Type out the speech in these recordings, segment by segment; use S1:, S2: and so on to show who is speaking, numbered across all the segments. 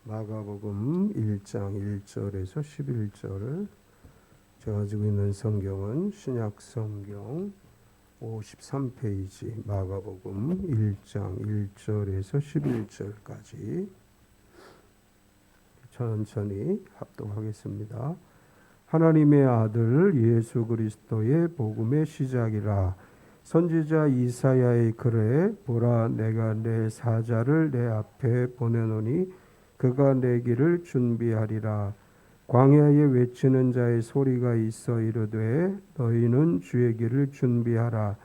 S1: 마가복음 1장 1절에서 11절. 제가 가지고 있는 성경은 신약 성경 53페이지 마가복음 1장 1절에서 11절까지 천천히 합독하겠습니다. 하나님의 아들 예수 그리스도의 복음의 시작이라. 선지자 이사야의 글에 보라, 내가 내 사자를 내 앞에 보내노니 그가 내 길을 준비하리라. 광야에 외치는 자의 소리가 있어 이르되 너희는 주의 길을 준비하라.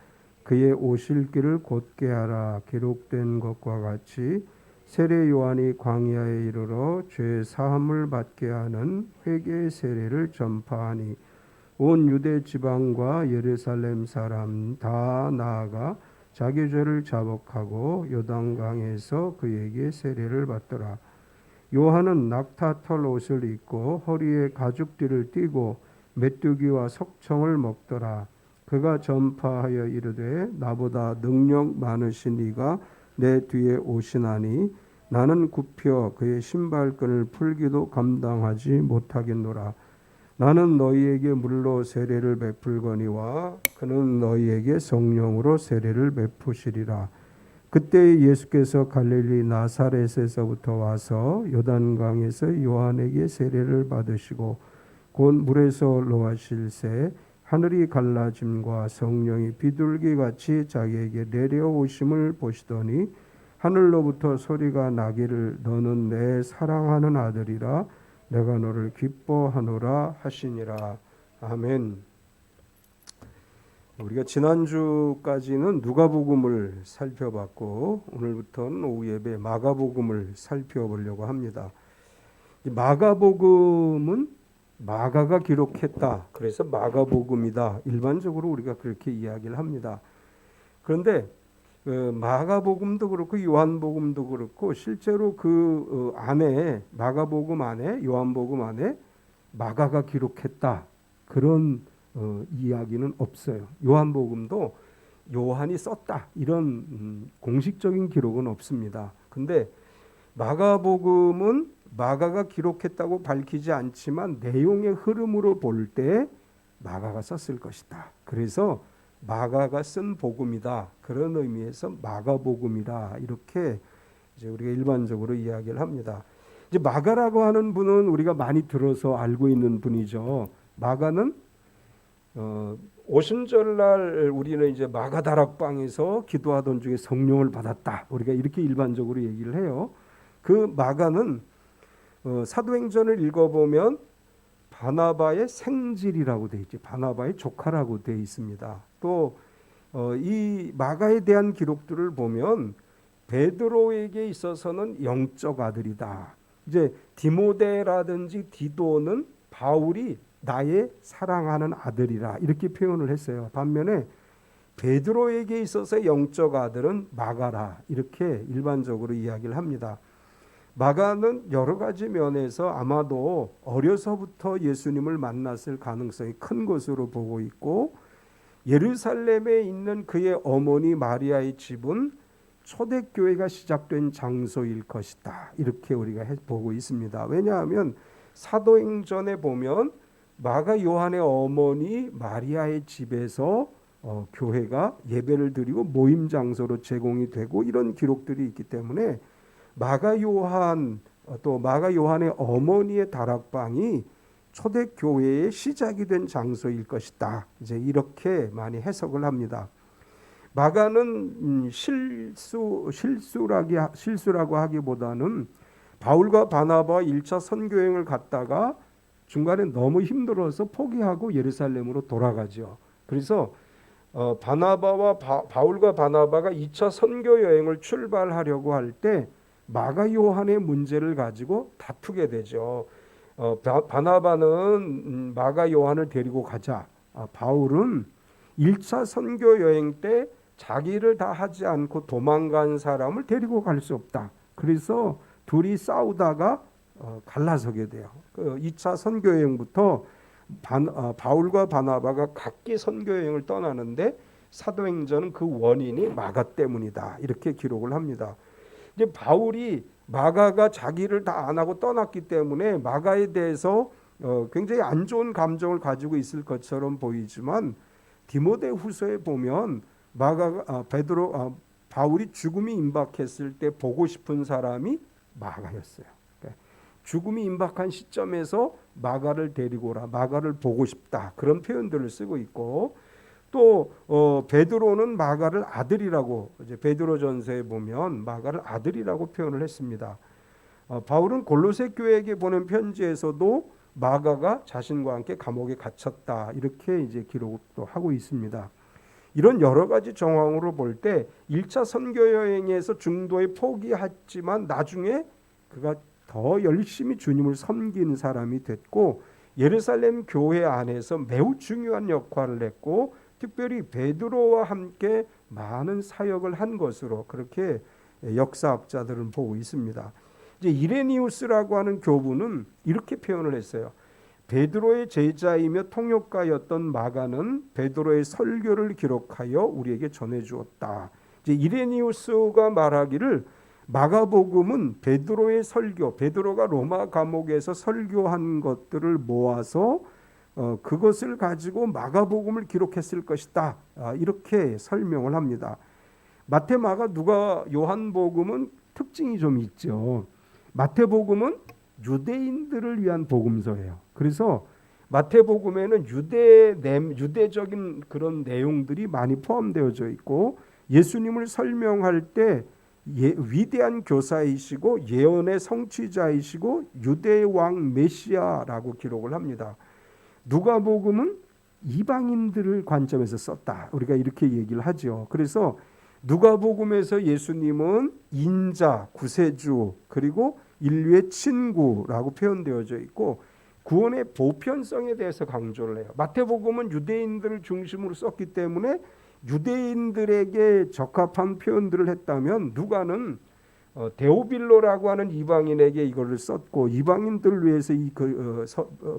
S1: 그의 오실 길을 곧게 하라. 기록된 것과 같이 세례 요한이 광야에 이르러 죄 사함을 받게 하는 회개의 세례를 전파하니 온 유대 지방과 예루살렘 사람 다 나아가 자기 죄를 자복하고 요단강에서 그에게 세례를 받더라. 요한은 낙타털 옷을 입고 허리에 가죽띠를 띠고 메뚜기와 석청을 먹더라. 그가 전파하여 이르되 나보다 능력 많으신 이가 내 뒤에 오시나니 나는 굽혀 그의 신발끈을 풀기도 감당하지 못하겠노라. 나는 너희에게 물로 세례를 베풀거니와 그는 너희에게 성령으로 세례를 베푸시리라. 그때 예수께서 갈릴리 나사렛에서부터 와서 요단강에서 요한에게 세례를 받으시고 곧 물에서 올라와실새 하늘이 갈라짐과 성령이 비둘기같이 자기에게 내려오심을 보시더니 하늘로부터 소리가 나기를 너는 내 사랑하는 아들이라 내가 너를 기뻐하노라 하시니라. 아멘. 우리가 지난주까지는 누가복음을 살펴봤고 오늘부터는 오후 예배 마가복음을 살펴보려고 합니다. 마가복음은 마가가 기록했다. 그래서 마가복음이다. 일반적으로 우리가 그렇게 이야기를 합니다. 그런데 마가복음도 그렇고 요한복음도 그렇고 실제로 그 안에 마가복음 안에 요한복음 안에 마가가 기록했다. 그런 이야기는 없어요. 요한복음도 요한이 썼다. 이런 공식적인 기록은 없습니다. 근데 마가복음은 마가가 기록했다고 밝히지 않지만 내용의 흐름으로 볼 때 마가가 썼을 것이다. 그래서 마가가 쓴 복음이다. 그런 의미에서 마가복음이다. 이렇게 이제 우리가 일반적으로 이야기를 합니다. 이제 마가라고 하는 분은 우리가 많이 들어서 알고 있는 분이죠. 마가는 오순절날 우리는 이제 마가 다락방에서 기도하던 중에 성령을 받았다. 우리가 이렇게 일반적으로 얘기를 해요. 그 마가는 사도행전을 읽어보면 바나바의 생질이라고 되어 있죠. 바나바의 조카라고 되어 있습니다. 또 이 마가에 대한 기록들을 보면 베드로에게 있어서는 영적 아들이다. 이제 디모데라든지 디도는 바울이 나의 사랑하는 아들이라 이렇게 표현을 했어요. 반면에 베드로에게 있어서 영적 아들은 마가라 이렇게 일반적으로 이야기를 합니다. 마가는 여러 가지 면에서 아마도 어려서부터 예수님을 만났을 가능성이 큰 것으로 보고 있고 예루살렘에 있는 그의 어머니 마리아의 집은 초대교회가 시작된 장소일 것이다. 이렇게 우리가 보고 있습니다. 왜냐하면 사도행전에 보면 마가 요한의 어머니 마리아의 집에서 교회가 예배를 드리고 모임 장소로 제공이 되고 이런 기록들이 있기 때문에 마가 요한 또 마가 요한의 어머니의 다락방이 초대교회의 시작이 된 장소일 것이다. 이제 이렇게 많이 해석을 합니다. 마가는 실수라고 하기보다는 바울과 바나바와 1차 선교여행을 갔다가 중간에 너무 힘들어서 포기하고 예루살렘으로 돌아가죠. 그래서 바울과 바나바가 2차 선교 여행을 출발하려고 할 때 마가 요한의 문제를 가지고 다투게 되죠. 바나바는 마가 요한을 데리고 가자. 바울은 1차 선교 여행 때 자기를 다 하지 않고 도망간 사람을 데리고 갈 수 없다. 그래서 둘이 싸우다가 갈라서게 돼요. 2차 선교 여행부터 바울과 바나바가 각기 선교 여행을 떠나는데 사도행전은 그 원인이 마가 때문이다. 이렇게 기록을 합니다. 이제 바울이 마가가 자기를 다 안 하고 떠났기 때문에 마가에 대해서 굉장히 안 좋은 감정을 가지고 있을 것처럼 보이지만 디모데후서에 보면 바울이 죽음이 임박했을 때 보고 싶은 사람이 마가였어요. 그러니까 죽음이 임박한 시점에서 마가를 데리고 오라, 마가를 보고 싶다, 그런 표현들을 쓰고 있고, 또 베드로는 마가를 아들이라고, 이제 베드로전서에 보면 마가를 아들이라고 표현을 했습니다. 바울은 골로새 교회에게 보낸 편지에서도 마가가 자신과 함께 감옥에 갇혔다, 이렇게 이제 기록도 하고 있습니다. 이런 여러 가지 정황으로 볼 때 1차 선교 여행에서 중도에 포기했지만 나중에 그가 더 열심히 주님을 섬긴 사람이 됐고, 예루살렘 교회 안에서 매우 중요한 역할을 했고, 특별히 베드로와 함께 많은 사역을 한 것으로 그렇게 역사학자들은 보고 있습니다. 이제 이레니우스라고 하는 교부는 이렇게 표현을 했어요. 베드로의 제자이며 통역가였던 마가는 베드로의 설교를 기록하여 우리에게 전해주었다. 이제 이레니우스가 말하기를 마가복음은 베드로의 설교, 베드로가 로마 감옥에서 설교한 것들을 모아서 그것을 가지고 마가복음을 기록했을 것이다, 이렇게 설명을 합니다. 마태, 마가, 누가, 요한복음은 특징이 좀 있죠. 마태복음은 유대인들을 위한 복음서예요. 그래서 마태복음에는 유대적인 그런 내용들이 많이 포함되어져 있고, 예수님을 설명할 때 위대한 교사이시고 예언의 성취자이시고 유대의 왕 메시아라고 기록을 합니다. 누가복음은 이방인들을 관점에서 썼다, 우리가 이렇게 얘기를 하죠. 그래서 누가복음에서 예수님은 인자, 구세주, 그리고 인류의 친구라고 표현되어져 있고, 구원의 보편성에 대해서 강조를 해요. 마태복음은 유대인들을 중심으로 썼기 때문에 유대인들에게 적합한 표현들을 했다면, 누가는 데오빌로라고 하는 이방인에게 이거를 썼고 이방인들을 위해서 이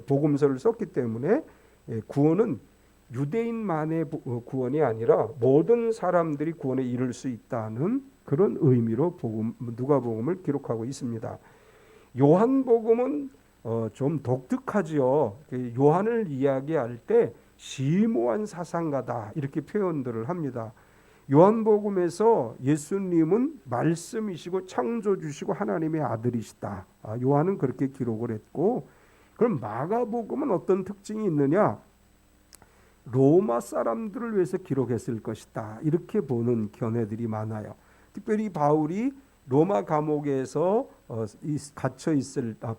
S1: 복음서를 썼기 때문에 구원은 유대인만의 구원이 아니라 모든 사람들이 구원에 이를 수 있다는 그런 의미로 누가복음을 기록하고 있습니다. 요한복음은 좀 독특하지요. 요한을 이야기할 때 심오한 사상가다, 이렇게 표현들을 합니다. 요한복음에서 예수님은 말씀이시고 창조주시고 하나님의 아들이시다, 요한은 그렇게 기록을 했고, 그럼 마가복음은 어떤 특징이 있느냐? 로마 사람들을 위해서 기록했을 것이다, 이렇게 보는 견해들이 많아요. 특별히 바울이 로마 감옥에서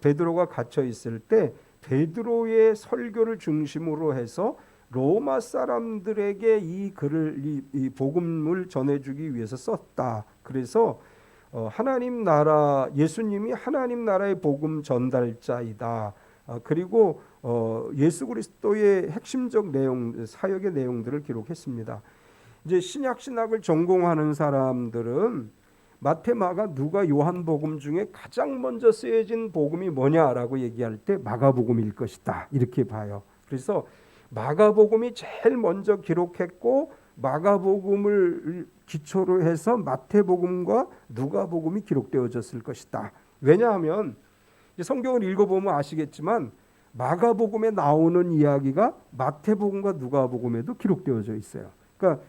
S1: 베드로가 갇혀 있을 때 베드로의 설교를 중심으로 해서 로마 사람들에게 이 복음을 전해주기 위해서 썼다. 그래서 하나님 나라, 예수님이 하나님 나라의 복음 전달자이다. 그리고 예수 그리스도의 핵심적 내용, 사역의 내용들을 기록했습니다. 이제 신약신학을 전공하는 사람들은 마태, 마가, 누가, 요한복음 중에 가장 먼저 쓰여진 복음이 뭐냐라고 얘기할 때 마가복음일 것이다, 이렇게 봐요. 그래서 마가복음이 제일 먼저 기록했고, 마가복음을 기초로 해서 마태복음과 누가복음이 기록되어졌을 것이다. 왜냐하면 성경을 읽어보면 아시겠지만 마가복음에 나오는 이야기가 마태복음과 누가복음에도 기록되어져 있어요. 그러니까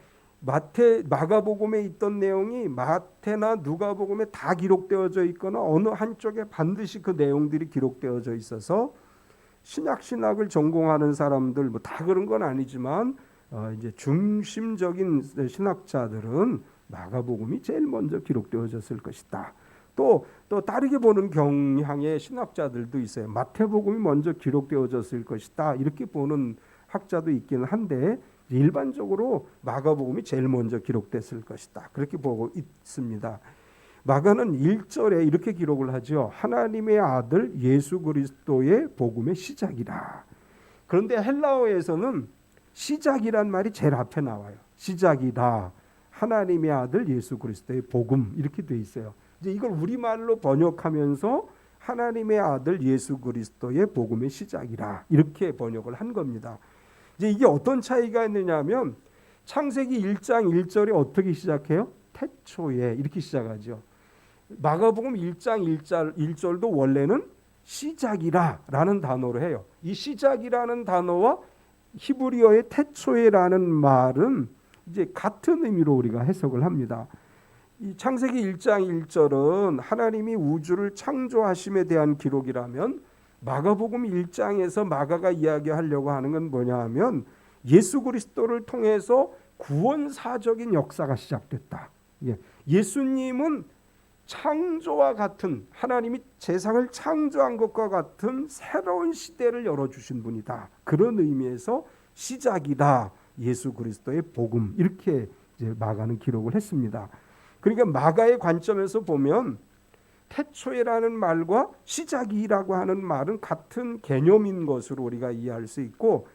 S1: 마가복음에 있던 내용이 마태나 누가복음에 다 기록되어져 있거나 어느 한쪽에 반드시 그 내용들이 기록되어져 있어서 신약신학을 전공하는 사람들 다 그런 건 아니지만 이제 중심적인 신학자들은 마가복음이 제일 먼저 기록되어졌을 것이다. 또 다르게 보는 경향의 신학자들도 있어요. 마태복음이 먼저 기록되어졌을 것이다, 이렇게 보는 학자도 있기는 한데 일반적으로 마가복음이 제일 먼저 기록됐을 것이다, 그렇게 보고 있습니다. 마가는 1절에 이렇게 기록을 하죠. 하나님의 아들 예수 그리스도의 복음의 시작이라. 그런데 헬라어에서는 시작이란 말이 제일 앞에 나와요. 시작이다, 하나님의 아들 예수 그리스도의 복음, 이렇게 돼 있어요. 이제 이걸 우리말로 번역하면서 하나님의 아들 예수 그리스도의 복음의 시작이라, 이렇게 번역을 한 겁니다. 이제 이게 어떤 차이가 있느냐면 창세기 1장 1절에 어떻게 시작해요? 태초에, 이렇게 시작하죠. 마가복음 1장 1절도 원래는 시작이라라는 단어로 해요. 이 시작이라는 단어와 히브리어의 태초에라는 말은 이제 같은 의미로 우리가 해석을 합니다. 이 창세기 1장 1절은 하나님이 우주를 창조하심에 대한 기록이라면 마가복음 1장에서 마가가 이야기하려고 하는 건 뭐냐 하면 예수 그리스도를 통해서 구원사적인 역사가 시작됐다. 예수님은 창조와 같은, 하나님이 세상을 창조한 것과 같은 새로운 시대를 열어주신 분이다. 그런 의미에서 시작이다. 예수 그리스도의 복음, 이렇게 이제 마가는 기록을 했습니다. 그러니까 마가의 관점에서 보면 태초에라는 말과 시작이라고 하는 말은 같은 개념인 것으로 우리가 이해할 수 있고,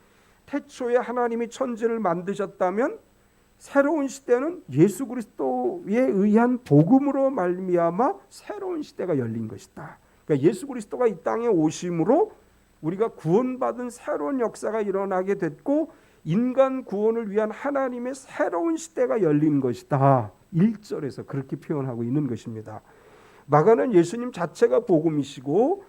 S1: 태초에 하나님이 천지를 만드셨다면 새로운 시대는 예수 그리스도에 의한 복음으로 말미암아 새로운 시대가 열린 것이다. 그러니까 예수 그리스도가 이 땅에 오심으로 우리가 구원받은 새로운 역사가 일어나게 됐고, 인간 구원을 위한 하나님의 새로운 시대가 열린 것이다. 1절에서 그렇게 표현하고 있는 것입니다. 마가는 예수님 자체가 복음이시고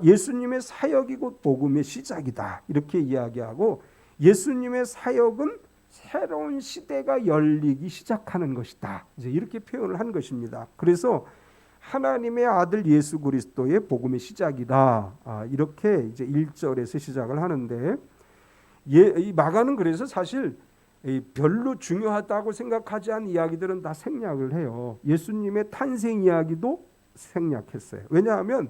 S1: 예수님의 사역이 곧 복음의 시작이다. 이렇게 이야기하고, 예수님의 사역은 새로운 시대가 열리기 시작하는 것이다. 이제 이렇게 표현을 한 것입니다. 그래서 하나님의 아들 예수 그리스도의 복음의 시작이다. 이렇게 이제 1절에서 시작을 하는데, 이 마가는 그래서 사실 별로 중요하다고 생각하지 않은 이야기들은 다 생략을 해요. 예수님의 탄생 이야기도 생략했어요. 왜냐하면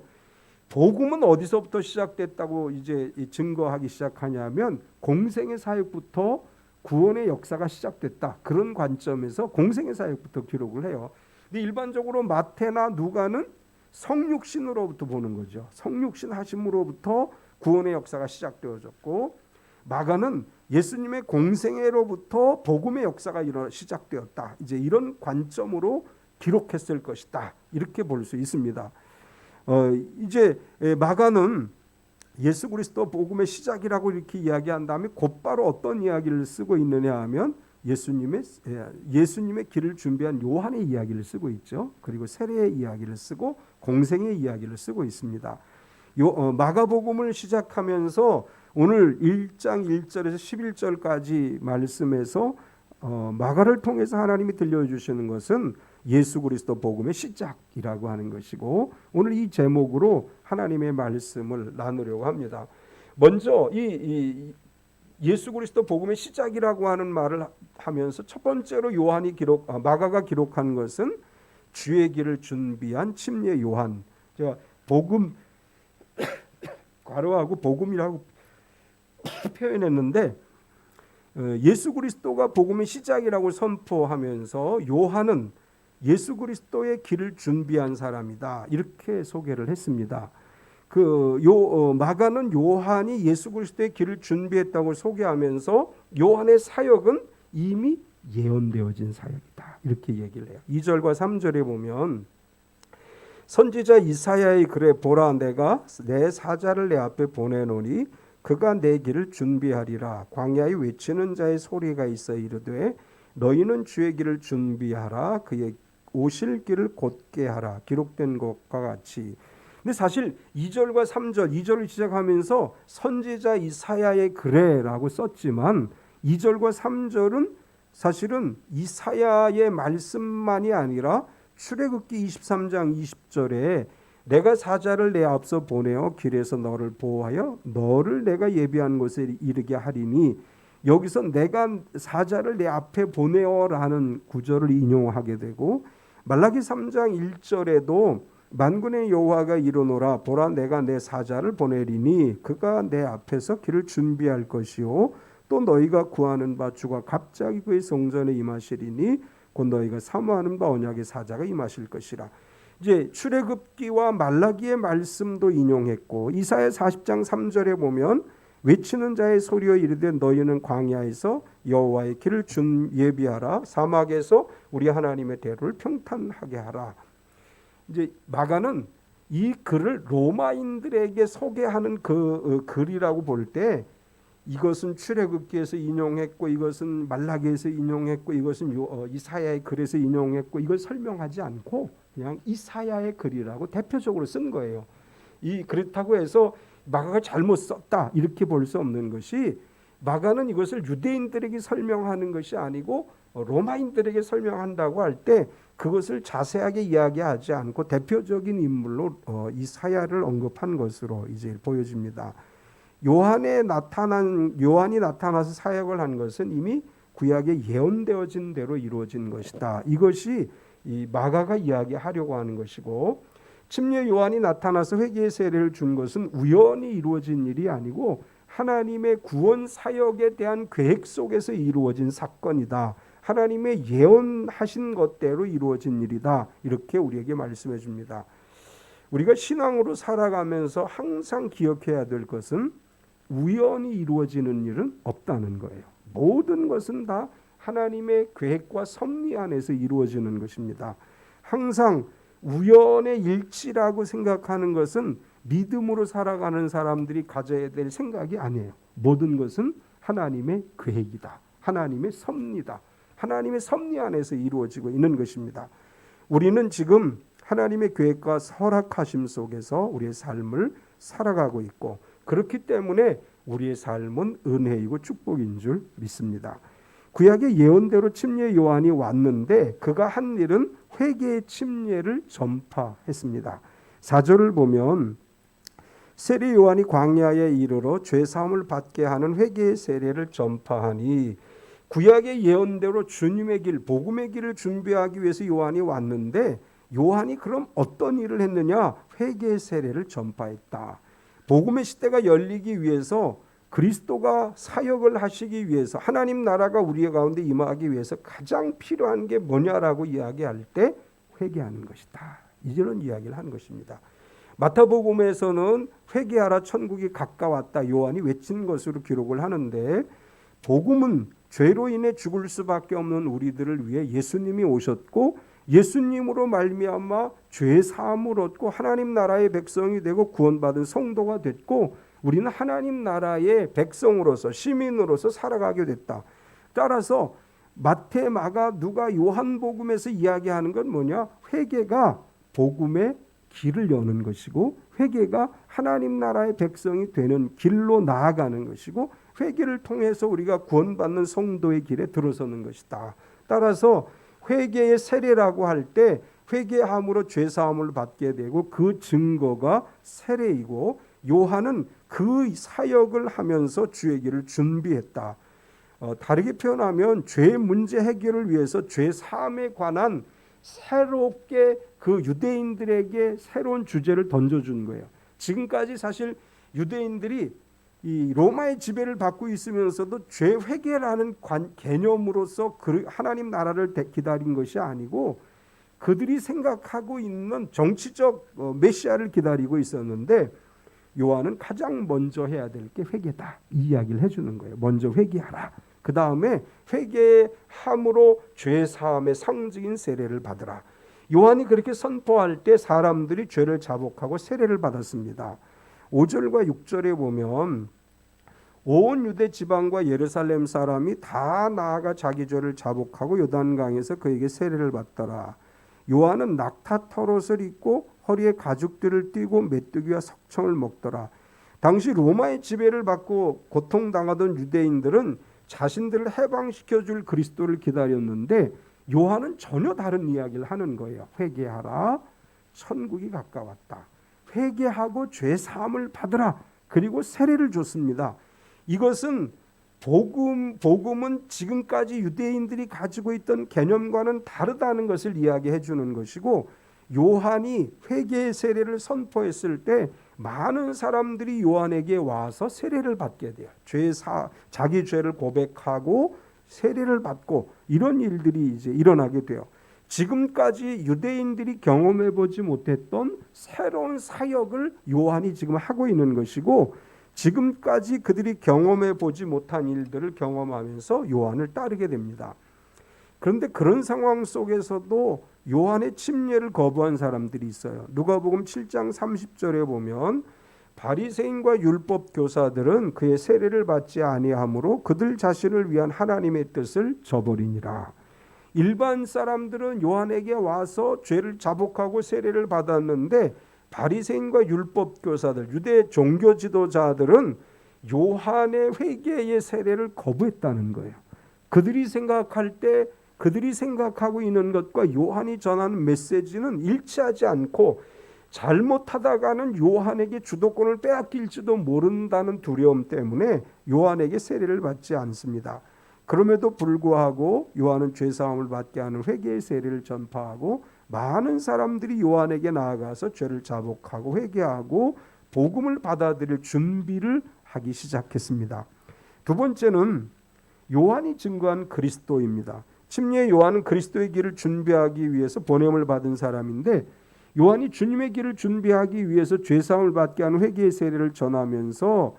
S1: 복음은 어디서부터 시작됐다고 이제 증거하기 시작하냐면 공생의 사역부터 구원의 역사가 시작됐다. 그런 관점에서 공생의 사역부터 기록을 해요. 근데 일반적으로 마태나 누가는 성육신으로부터 보는 거죠. 성육신 하심으로부터 구원의 역사가 시작되어졌고, 마가는 예수님의 공생애로부터 복음의 역사가 시작되었다. 이제 이런 관점으로 기록했을 것이다. 이렇게 볼 수 있습니다. 이제 마가는 예수 그리스도 복음의 시작이라고 이렇게 이야기한 다음에 곧바로 어떤 이야기를 쓰고 있느냐 하면 예수님의 길을 준비한 요한의 이야기를 쓰고 있죠. 그리고 세례의 이야기를 쓰고 공생의 이야기를 쓰고 있습니다. 마가복음을 시작하면서 오늘 1장 1절에서 11절까지 말씀에서 마가를 통해서 하나님이 들려주시는 것은 예수 그리스도 복음의 시작이라고 하는 것이고, 오늘 이 제목으로 하나님의 말씀을 나누려고 합니다. 먼저 이 예수 그리스도 복음의 시작이라고 하는 말을 하면서 첫 번째로 마가가 기록한 것은 주의 길을 준비한 침례 요한. 제가 복음 괄호하고 복음이라고 표현했는데, 예수 그리스도가 복음의 시작이라고 선포하면서 요한은 예수 그리스도의 길을 준비한 사람이다. 이렇게 소개를 했습니다. 마가는 요한이 예수 그리스도의 길을 준비했다고 소개하면서 요한의 사역은 이미 예언되어진 사역이다. 이렇게 얘기를 해요. 2절과 3절에 보면 선지자 이사야의 글에 보라, 내가 내 사자를 내 앞에 보내노니 그가 내 길을 준비하리라. 광야에 외치는 자의 소리가 있어 이르되 너희는 주의 길을 준비하라. 그의 오실 길을 곧게 하라. 기록된 것과 같이. 근데 사실 2절과 3절, 2절을 시작하면서 선지자 이사야의 글에라고 썼지만 2절과 3절은 사실은 이사야의 말씀만이 아니라 출애굽기 23장 20절에 내가 사자를 내 앞서 보내어 길에서 너를 보호하여 너를 내가 예비한 곳에 이르게 하리니, 여기서 내가 사자를 내 앞에 보내어라는 구절을 인용하게 되고, 말라기 3장 1절에도 만군의 여호와가 이르노라, 보라 내가 내 사자를 보내리니 그가 내 앞에서 길을 준비할 것이요 또 너희가 구하는 바 주가 갑자기 그의 성전에 임하시리니 곧 너희가 사모하는 바 언약의 사자가 임하실 것이라. 이제 출애굽기와 말라기의 말씀도 인용했고, 이사야 40장 3절에 보면 외치는 자의 소리여 이르되 너희는 광야에서 여호와의 길을 예비하라. 사막에서 우리 하나님의 대로를 평탄하게 하라. 이제 마가는 이 글을 로마인들에게 소개하는 그 글이라고 볼 때 이것은 출애굽기에서 인용했고 이것은 말라기에서 인용했고 이것은 이사야의 글에서 인용했고 이걸 설명하지 않고 그냥 이사야의 글이라고 대표적으로 쓴 거예요. 그렇다고 해서 마가가 잘못 썼다 이렇게 볼 수 없는 것이, 마가는 이것을 유대인들에게 설명하는 것이 아니고 로마인들에게 설명한다고 할 때 그것을 자세하게 이야기하지 않고 대표적인 인물로 이사야를 언급한 것으로 이제 보여집니다. 요한이 나타나서 사역을 한 것은 이미 구약에 예언되어진 대로 이루어진 것이다. 이것이 이 마가가 이야기하려고 하는 것이고, 침례 요한이 나타나서 회개의 세례를 준 것은 우연히 이루어진 일이 아니고 하나님의 구원 사역에 대한 계획 속에서 이루어진 사건이다. 하나님의 예언하신 것대로 이루어진 일이다. 이렇게 우리에게 말씀해 줍니다. 우리가 신앙으로 살아가면서 항상 기억해야 될 것은 우연히 이루어지는 일은 없다는 거예요. 모든 것은 다 하나님의 계획과 섭리 안에서 이루어지는 것입니다. 항상 우연의 일치라고 생각하는 것은 믿음으로 살아가는 사람들이 가져야 될 생각이 아니에요. 모든 것은 하나님의 계획이다. 하나님의 섭리다. 하나님의 섭리 안에서 이루어지고 있는 것입니다. 우리는 지금 하나님의 계획과 허락하심 속에서 우리의 삶을 살아가고 있고, 그렇기 때문에 우리의 삶은 은혜이고 축복인 줄 믿습니다. 구약의 예언대로 침례 요한이 왔는데 그가 한 일은 회개의 침례를 전파했습니다. 4절을 보면 세례 요한이 광야에 이르러 죄 사함을 받게 하는 회개의 세례를 전파하니, 구약의 예언대로 주님의 길, 복음의 길을 준비하기 위해서 요한이 왔는데, 요한이 그럼 어떤 일을 했느냐? 회개의 세례를 전파했다. 복음의 시대가 열리기 위해서, 그리스도가 사역을 하시기 위해서, 하나님 나라가 우리 가운데 임하기 위해서 가장 필요한 게 뭐냐라고 이야기할 때 회개하는 것이다. 이런 이야기를 한 것입니다. 마태복음에서는 회개하라 천국이 가까웠다 요한이 외친 것으로 기록을 하는데, 복음은 죄로 인해 죽을 수밖에 없는 우리들을 위해 예수님이 오셨고 예수님으로 말미암아 죄 사함을 얻고 하나님 나라의 백성이 되고 구원받은 성도가 됐고, 우리는 하나님 나라의 백성으로서 시민으로서 살아가게 됐다. 따라서 마태, 마가, 누가, 요한복음에서 이야기하는 건 뭐냐? 회개가 복음의 길을 여는 것이고, 회개가 하나님 나라의 백성이 되는 길로 나아가는 것이고, 회개를 통해서 우리가 구원받는 성도의 길에 들어서는 것이다. 따라서 회개의 세례라고 할 때 회개함으로 죄 사함을 받게 되고 그 증거가 세례이고, 요한은 그 사역을 하면서 주의 길을 준비했다. 다르게 표현하면 죄 문제 해결을 위해서 죄 사함에 관한 새롭게 그 유대인들에게 새로운 주제를 던져준 거예요. 지금까지 사실 유대인들이 이 로마의 지배를 받고 있으면서도 죄 회개라는 개념으로서 하나님 나라를 기다린 것이 아니고, 그들이 생각하고 있는 정치적 메시아를 기다리고 있었는데, 요한은 가장 먼저 해야 될 게 회개다 이 이야기를 해주는 거예요. 먼저 회개하라. 그 다음에 회개함으로 죄 사함의 상징인 세례를 받으라. 요한이 그렇게 선포할 때 사람들이 죄를 자복하고 세례를 받았습니다. 5절과 6절에 보면 온 유대 지방과 예루살렘 사람이 다 나아가 자기 죄를 자복하고 요단강에서 그에게 세례를 받더라. 요한은 낙타 털옷을 입고 허리에 가죽들을 띠고 메뚜기와 석청을 먹더라. 당시 로마의 지배를 받고 고통당하던 유대인들은 자신들을 해방시켜줄 그리스도를 기다렸는데, 요한은 전혀 다른 이야기를 하는 거예요. 회개하라, 천국이 가까웠다. 회개하고 죄 사함을 받으라. 그리고 세례를 줬습니다. 이것은 복음은 지금까지 유대인들이 가지고 있던 개념과는 다르다는 것을 이야기해 주는 것이고, 요한이 회개의 세례를 선포했을 때 많은 사람들이 요한에게 와서 세례를 받게 돼요. 자기 죄를 고백하고 세례를 받고 이런 일들이 이제 일어나게 돼요. 지금까지 유대인들이 경험해 보지 못했던 새로운 사역을 요한이 지금 하고 있는 것이고, 지금까지 그들이 경험해 보지 못한 일들을 경험하면서 요한을 따르게 됩니다. 그런데 그런 상황 속에서도 요한의 침례를 거부한 사람들이 있어요. 누가복음 7장 30절에 보면 바리새인과 율법 교사들은 그의 세례를 받지 아니하므로 그들 자신을 위한 하나님의 뜻을 저버리니라. 일반 사람들은 요한에게 와서 죄를 자복하고 세례를 받았는데 바리새인과 율법 교사들, 유대 종교 지도자들은 요한의 회개의 세례를 거부했다는 거예요. 그들이 생각하고 있는 것과 요한이 전하는 메시지는 일치하지 않고 잘못하다가는 요한에게 주도권을 빼앗길지도 모른다는 두려움 때문에 요한에게 세례를 받지 않습니다. 그럼에도 불구하고 요한은 죄사함을 받게 하는 회개의 세례를 전파하고 많은 사람들이 요한에게 나아가서 죄를 자복하고 회개하고 복음을 받아들일 준비를 하기 시작했습니다. 두 번째는 요한이 증거한 그리스도입니다. 침례 요한은 그리스도의 길을 준비하기 위해서 보냄을 받은 사람인데 요한이 주님의 길을 준비하기 위해서 죄사함을 받게 하는 회개의 세례를 전하면서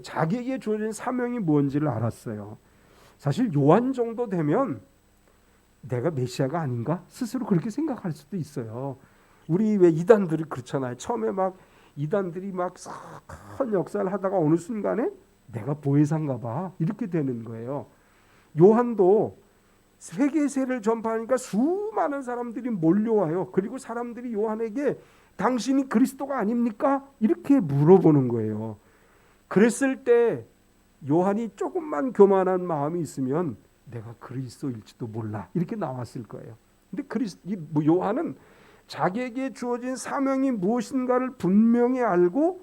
S1: 자기에게 주어진 사명이 뭔지를 알았어요. 사실 요한 정도 되면 내가 메시아가 아닌가? 스스로 그렇게 생각할 수도 있어요. 우리 왜 이단들이 그렇잖아요. 처음에 막 이단들이 막 큰 역사를 하다가 어느 순간에 내가 보혜사인가 봐. 이렇게 되는 거예요. 요한도 회개의 세례를 전파하니까 수많은 사람들이 몰려와요. 그리고 사람들이 요한에게 당신이 그리스도가 아닙니까? 이렇게 물어보는 거예요. 그랬을 때 요한이 조금만 교만한 마음이 있으면 내가 그리스도일지도 몰라 이렇게 나왔을 거예요. 근데 요한은 자기에게 주어진 사명이 무엇인가를 분명히 알고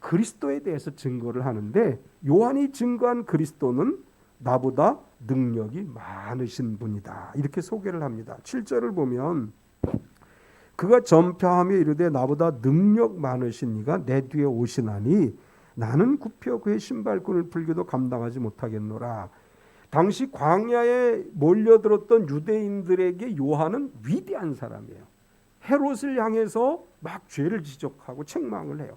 S1: 그리스도에 대해서 증거를 하는데 요한이 증거한 그리스도는 나보다 능력이 많으신 분이다. 이렇게 소개를 합니다. 7절을 보면 그가 전파하며 이르되 나보다 능력 많으신 이가 내 뒤에 오시나니 나는 굽혀 그의 신발끈을 풀기도 감당하지 못하겠노라. 당시 광야에 몰려들었던 유대인들에게 요한은 위대한 사람이에요. 헤롯을 향해서 막 죄를 지적하고 책망을 해요.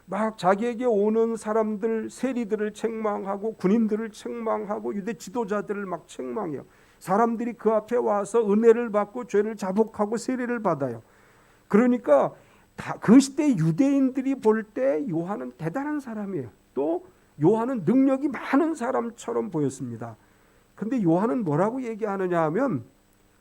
S1: 막 자기에게 오는 사람들, 세리들을 책망하고 군인들을 책망하고 유대 지도자들을 막 책망해요. 사람들이 그 앞에 와서 은혜를 받고 죄를 자복하고 세례를 받아요. 그러니까 그 시대 유대인들이 볼 때 요한은 대단한 사람이에요. 또 요한은 능력이 많은 사람처럼 보였습니다. 근데 요한은 뭐라고 얘기하느냐 하면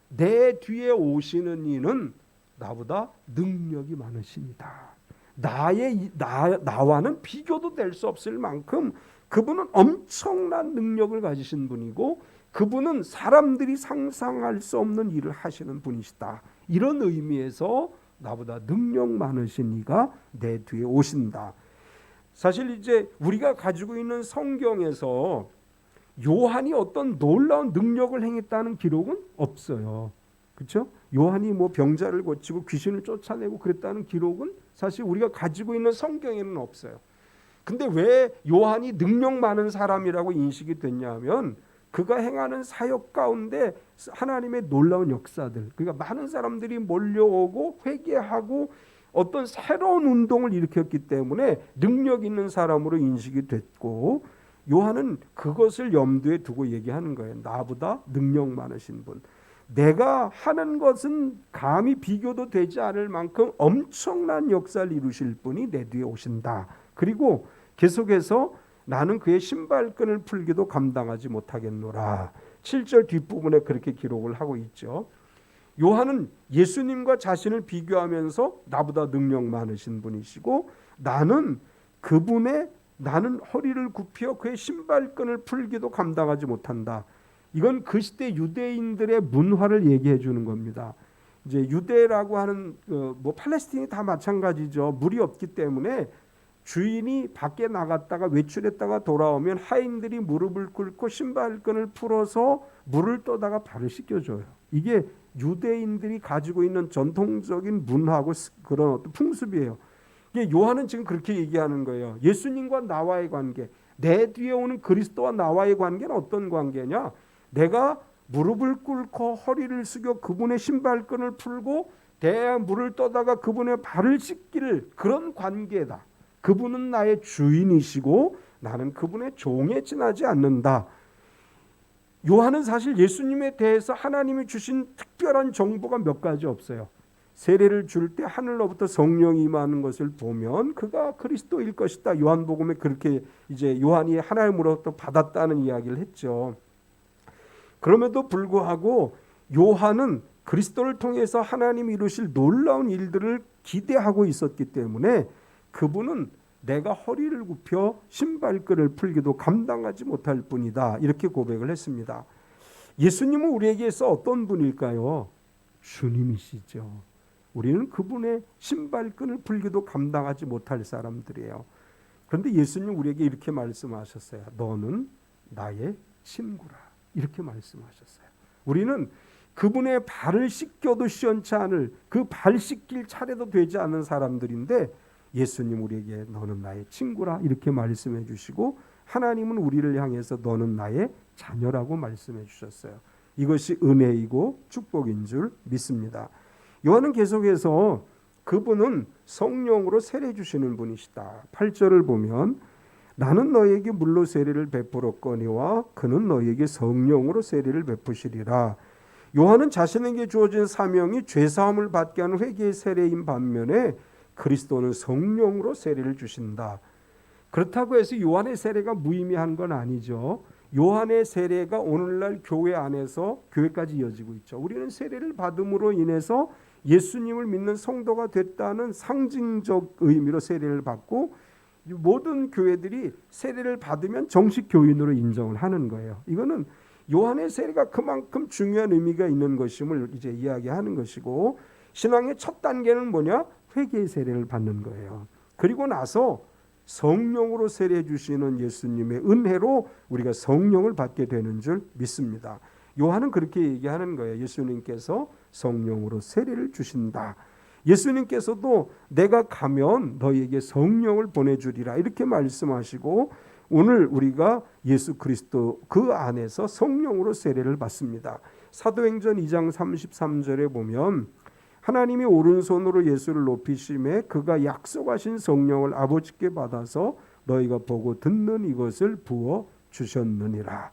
S1: 내 뒤에 오시는 이는 나보다 능력이 많으십니다. 나와는 비교도 될 수 없을 만큼 그분은 엄청난 능력을 가지신 분이고 그분은 사람들이 상상할 수 없는 일을 하시는 분이시다. 이런 의미에서 나보다 능력 많으신 이가 내 뒤에 오신다. 사실 이제 우리가 가지고 있는 성경에서 요한이 어떤 놀라운 능력을 행했다는 기록은 없어요. 그렇죠? 요한이 뭐 병자를 고치고 귀신을 쫓아내고 그랬다는 기록은 사실 우리가 가지고 있는 성경에는 없어요. 근데 왜 요한이 능력 많은 사람이라고 인식이 됐냐면 그가 행하는 사역 가운데 하나님의 놀라운 역사들, 그러니까 많은 사람들이 몰려오고 회개하고 어떤 새로운 운동을 일으켰기 때문에 능력 있는 사람으로 인식이 됐고 요한은 그것을 염두에 두고 얘기하는 거예요. 나보다 능력 많으신 분. 내가 하는 것은 감히 비교도 되지 않을 만큼 엄청난 역사를 이루실 분이 내 뒤에 오신다. 그리고 계속해서 나는 그의 신발끈을 풀기도 감당하지 못하겠노라. 7절 뒷부분에 그렇게 기록을 하고 있죠. 요한은 예수님과 자신을 비교하면서 나보다 능력 많으신 분이시고 나는 허리를 굽혀 그의 신발끈을 풀기도 감당하지 못한다. 이건 그 시대 유대인들의 문화를 얘기해 주는 겁니다. 이제 유대라고 하는 팔레스틴이 다 마찬가지죠. 물이 없기 때문에 주인이 밖에 나갔다가 외출했다가 돌아오면 하인들이 무릎을 꿇고 신발끈을 풀어서 물을 떠다가 발을 씻겨줘요. 이게 유대인들이 가지고 있는 전통적인 문화하고 그런 어떤 풍습이에요. 이게 요한은 지금 그렇게 얘기하는 거예요. 예수님과 나와의 관계, 내 뒤에 오는 그리스도와 나와의 관계는 어떤 관계냐? 내가 무릎을 꿇고 허리를 숙여 그분의 신발끈을 풀고 물을 떠다가 그분의 발을 씻길 그런 관계다. 그분은 나의 주인이시고 나는 그분의 종에 지나지 않는다. 요한은 사실 예수님에 대해서 하나님이 주신 특별한 정보가 몇 가지 없어요. 세례를 줄 때 하늘로부터 성령이 임하는 것을 보면 그가 그리스도일 것이다. 요한복음에 그렇게 이제 요한이 하나님으로부터 받았다는 이야기를 했죠. 그럼에도 불구하고 요한은 그리스도를 통해서 하나님이 이루실 놀라운 일들을 기대하고 있었기 때문에 그분은 내가 허리를 굽혀 신발끈을 풀기도 감당하지 못할 뿐이다. 이렇게 고백을 했습니다. 예수님은 우리에게서 어떤 분일까요? 주님이시죠. 우리는 그분의 신발끈을 풀기도 감당하지 못할 사람들이에요. 그런데 예수님 우리에게 이렇게 말씀하셨어요. 너는 나의 친구라. 이렇게 말씀하셨어요. 우리는 그분의 발을 씻겨도 시원치 않을 그 발 씻길 차례도 되지 않은 사람들인데 예수님 우리에게 너는 나의 친구라 이렇게 말씀해 주시고 하나님은 우리를 향해서 너는 나의 자녀라고 말씀해 주셨어요. 이것이 은혜이고 축복인 줄 믿습니다. 요한은 계속해서 그분은 성령으로 세례 주시는 분이시다. 8절을 보면 나는 너에게 물로 세례를 베풀었거니와 그는 너에게 성령으로 세례를 베푸시리라. 요한은 자신에게 주어진 사명이 죄사함을 받게 하는 회개의 세례인 반면에 그리스도는 성령으로 세례를 주신다. 그렇다고 해서 요한의 세례가 무의미한 건 아니죠. 요한의 세례가 오늘날 교회 안에서 교회까지 이어지고 있죠. 우리는 세례를 받음으로 인해서 예수님을 믿는 성도가 됐다는 상징적 의미로 세례를 받고 모든 교회들이 세례를 받으면 정식 교인으로 인정을 하는 거예요. 이거는 요한의 세례가 그만큼 중요한 의미가 있는 것임을 이제 이야기하는 것이고 신앙의 첫 단계는 뭐냐? 회개의 세례를 받는 거예요. 그리고 나서 성령으로 세례해 주시는 예수님의 은혜로 우리가 성령을 받게 되는 줄 믿습니다. 요한은 그렇게 얘기하는 거예요. 예수님께서 성령으로 세례를 주신다. 예수님께서도 내가 가면 너희에게 성령을 보내주리라 이렇게 말씀하시고 오늘 우리가 예수 그리스도 그 안에서 성령으로 세례를 받습니다. 사도행전 2장 33절에 보면 하나님이 오른손으로 예수를 높이심에 그가 약속하신 성령을 아버지께 받아서 너희가 보고 듣는 이것을 부어 주셨느니라.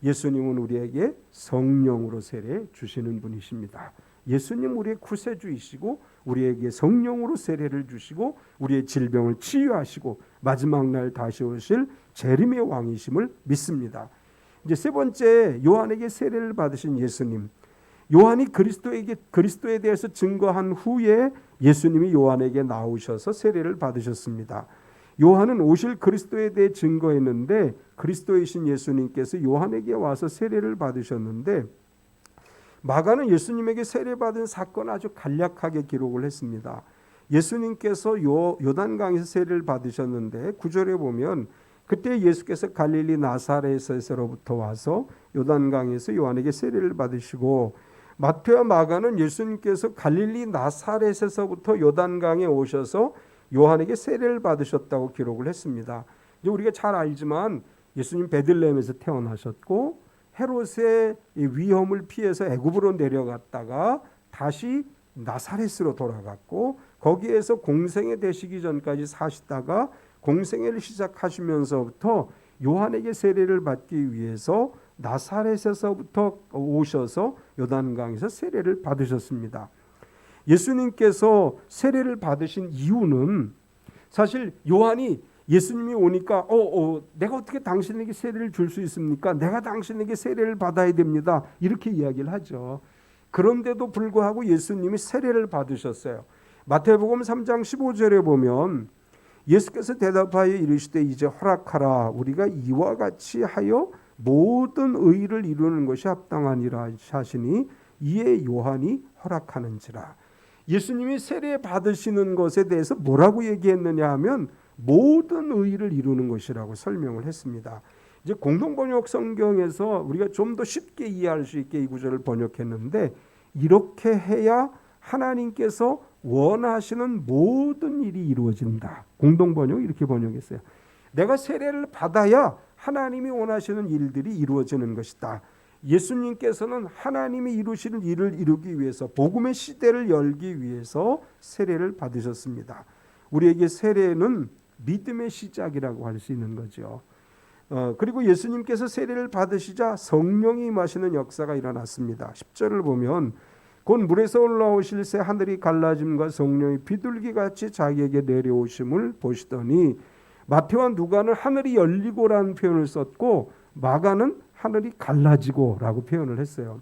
S1: 예수님은 우리에게 성령으로 세례 주시는 분이십니다. 예수님 우리의 구세주이시고 우리에게 성령으로 세례를 주시고 우리의 질병을 치유하시고 마지막 날 다시 오실 재림의 왕이심을 믿습니다. 이제 세 번째 요한에게 세례를 받으신 예수님. 요한이 그리스도에 대해서 증거한 후에 예수님이 요한에게 나오셔서 세례를 받으셨습니다. 요한은 오실 그리스도에 대해 증거했는데 그리스도이신 예수님께서 요한에게 와서 세례를 받으셨는데 마가는 예수님에게 세례받은 사건 아주 간략하게 기록을 했습니다. 예수님께서 요단강에서 세례를 받으셨는데 9절에 보면 그때 예수께서 갈릴리 나사렛에서로부터 와서 요단강에서 요한에게 세례를 받으시고 마태와 마가는 예수님께서 갈릴리 나사렛에서부터 요단강에 오셔서 요한에게 세례를 받으셨다고 기록을 했습니다. 이제 우리가 잘 알지만 예수님 베들레헴에서 태어나셨고 헤롯의 위험을 피해서 애굽으로 내려갔다가 다시 나사렛으로 돌아갔고 거기에서 공생애 되시기 전까지 사시다가 공생애를 시작하시면서부터 요한에게 세례를 받기 위해서 나사렛에서부터 오셔서 요단강에서 세례를 받으셨습니다. 예수님께서 세례를 받으신 이유는 사실 요한이 예수님이 오니까 내가 어떻게 당신에게 세례를 줄 수 있습니까? 내가 당신에게 세례를 받아야 됩니다. 이렇게 이야기를 하죠. 그런데도 불구하고 예수님이 세례를 받으셨어요. 마태복음 3장 15절에 보면 예수께서 대답하여 이르시되 이제 허락하라. 우리가 이와 같이 하여 모든 의를 이루는 것이 합당하니라 하시니 이에 요한이 허락하는지라. 예수님이 세례 받으시는 것에 대해서 뭐라고 얘기했느냐 하면 모든 의를 이루는 것이라고 설명을 했습니다. 이제 공동번역 성경에서 우리가 좀 더 쉽게 이해할 수 있게 이 구절을 번역했는데 이렇게 해야 하나님께서 원하시는 모든 일이 이루어진다. 공동번역 이렇게 번역했어요. 내가 세례를 받아야 하나님이 원하시는 일들이 이루어지는 것이다. 예수님께서는 하나님이 이루시는 일을 이루기 위해서 복음의 시대를 열기 위해서 세례를 받으셨습니다. 우리에게 세례는 믿음의 시작이라고 할 수 있는 거죠. 그리고 예수님께서 세례를 받으시자 성령이 임하시는 역사가 일어났습니다. 10절을 보면 곧 물에서 올라오실 새 하늘이 갈라짐과 성령이 비둘기같이 자기에게 내려오심을 보시더니 마태와 누가는 하늘이 열리고라는 표현을 썼고 마가는 하늘이 갈라지고라고 표현을 했어요.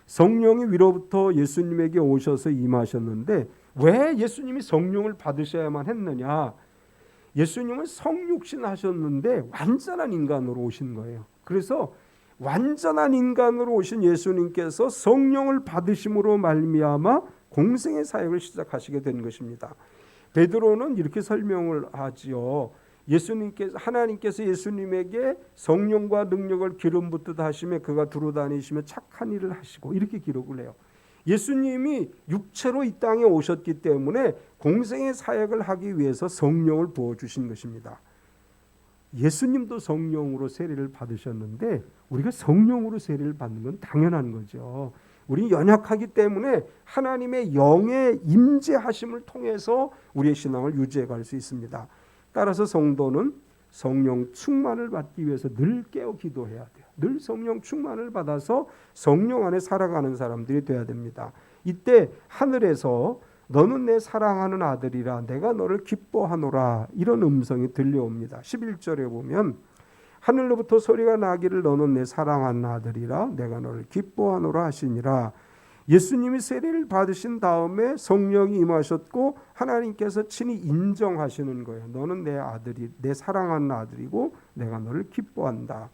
S1: 성령이 위로부터 예수님에게 오셔서 임하셨는데 왜 예수님이 성령을 받으셔야만 했느냐? 예수님은 성육신 하셨는데 완전한 인간으로 오신 거예요. 그래서 완전한 인간으로 오신 예수님께서 성령을 받으심으로 말미암아 공생의 사역을 시작하시게 된 것입니다. 베드로는 이렇게 설명을 하지요. 하나님께서 예수님에게 성령과 능력을 기름 붓듯 하시며 그가 두루 다니시며 착한 일을 하시고 이렇게 기록을 해요. 예수님이 육체로 이 땅에 오셨기 때문에 공생의 사역을 하기 위해서 성령을 부어주신 것입니다. 예수님도 성령으로 세례를 받으셨는데 우리가 성령으로 세례를 받는 건 당연한 거죠. 우리 연약하기 때문에 하나님의 영의 임재하심을 통해서 우리의 신앙을 유지해 갈 수 있습니다. 따라서 성도는 성령 충만을 받기 위해서 늘 깨어 기도해야 돼요. 늘 성령 충만을 받아서 성령 안에 살아가는 사람들이 돼야 됩니다. 이때 하늘에서 너는 내 사랑하는 아들이라 내가 너를 기뻐하노라 이런 음성이 들려옵니다. 11절에 보면 하늘로부터 소리가 나기를 너는 내 사랑하는 아들이라 내가 너를 기뻐하노라 하시니라. 예수님이 세례를 받으신 다음에 성령이 임하셨고 하나님께서 친히 인정하시는 거예요. 너는 내 아들이 내 사랑하는 아들이고 내가 너를 기뻐한다.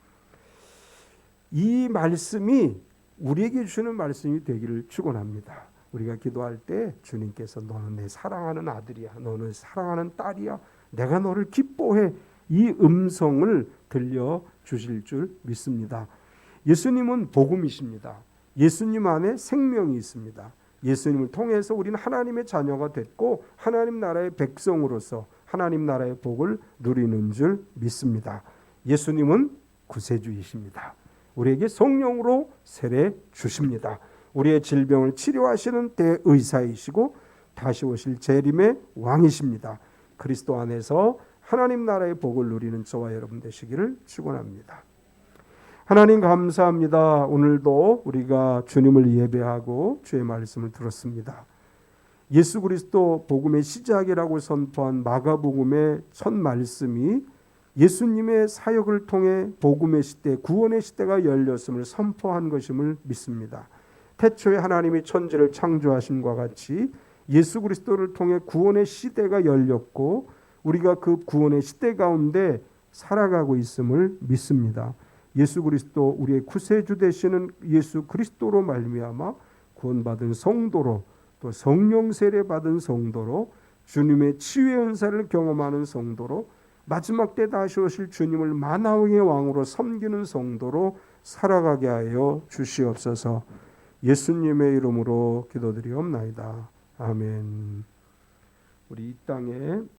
S1: 이 말씀이 우리에게 주는 말씀이 되기를 축원합니다. 우리가 기도할 때 주님께서 너는 내 사랑하는 아들이야. 너는 사랑하는 딸이야. 내가 너를 기뻐해. 이 음성을 들려주실 줄 믿습니다. 예수님은 복음이십니다. 예수님 안에 생명이 있습니다. 예수님을 통해서 우리는 하나님의 자녀가 됐고 하나님 나라의 백성으로서 하나님 나라의 복을 누리는 줄 믿습니다. 예수님은 구세주이십니다. 우리에게 성령으로 세례 주십니다. 우리의 질병을 치료하시는 대의사이시고 다시 오실 재림의 왕이십니다. 그리스도 안에서 하나님 나라의 복을 누리는 저와 여러분 되시기를 축원합니다. 하나님 감사합니다. 오늘도 우리가 주님을 예배하고 주의 말씀을 들었습니다. 예수 그리스도 복음의 시작이라고 선포한 마가복음의 첫 말씀이 예수님의 사역을 통해 복음의 시대, 구원의 시대가 열렸음을 선포한 것임을 믿습니다. 태초에 하나님이 천지를 창조하심과 같이 예수 그리스도를 통해 구원의 시대가 열렸고 우리가 그 구원의 시대 가운데 살아가고 있음을 믿습니다. 예수 그리스도 우리의 구세주 되시는 예수 그리스도로 말미암아 구원받은 성도로 또 성령 세례 받은 성도로 주님의 치유의 은사를 경험하는 성도로 마지막 때 다시 오실 주님을 만왕의 왕으로 섬기는 성도로 살아가게 하여 주시옵소서. 예수님의 이름으로 기도드리옵나이다. 아멘. 우리 이 땅에